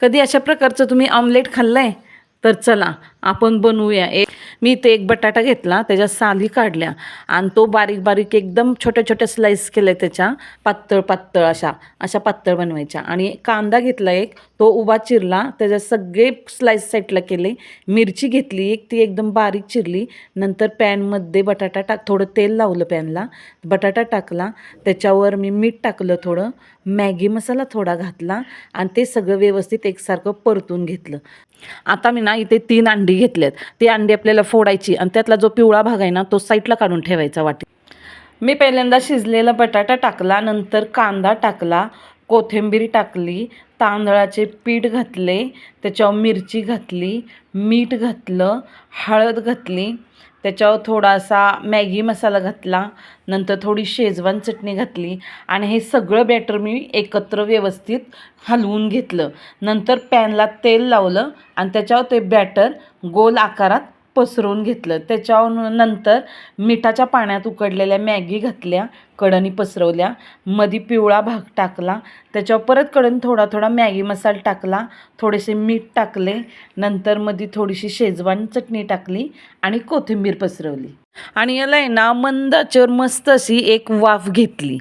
कधी अशा प्रकारचं तुम्ही ऑमलेट खाल्लं आहे? तर चला आपण बनवूया. मी इथे एक बटाटा घेतला, त्याच्या साली काढल्या आणि तो बारीक बारीक एकदम छोट्या छोट्या स्लाईस केल्या, त्याच्या पातळ पातळ अशा अशा पातळ बनवायच्या. आणि कांदा घेतला एक, तो उभा चिरला, त्याच्या सगळे स्लाईस साईडला केले. मिरची घेतली एक, ती एकदम बारीक चिरली. नंतर पॅनमध्ये बटाटा थोडं तेल लावलं पॅनला, बटाटा टाकला, त्याच्यावर मी मीठ टाकलं, थोडं मॅगी मसाला थोडा घातला आणि ते सगळं व्यवस्थित एकसारखं परतून घेतलं. आता मी ना इथे 3 अंडी घेतलेत. ती अंडी आपल्याला फोडायची आणि त्यातला जो पिवळा भाग आहे ना, तो साईडला काढून ठेवायचा वाटीत. मी पहिल्यांदा शिजलेला बटाटा टाकला, नंतर कांदा टाकला, कोथिंबीर टाकली, तांदळाचे पीठ घातले, त्याच्यावर मिरची घातली, मीठ घातलं, हळद घातली, त्याच्यावर थोडासा मॅगी मसाला घातला, नंतर थोडी शेजवान चटणी घातली आणि हे सगळं बॅटर मी एकत्र व्यवस्थित हलवून घेतलं. नंतर पॅनला तेल लावलं आणि त्याच्यावर ते बॅटर गोल आकारात पसरवून घेतलं. त्याच्यावर नंतर मिठाच्या पाण्यात उकडलेल्या मॅगी घातल्या, कढणी पसरवल्या, मधी पिवळा भाग टाकला, त्याच्यावर परत कढईत थोडा थोडा मॅगी मसाला टाकला, थोडेसे मीठ टाकले, नंतर मध्ये थोडीशी शेजवान चटणी टाकली आणि कोथिंबीर पसरवली आणि याला आहे ना मंद आचेवर मस्त अशी एक वाफ घेतली.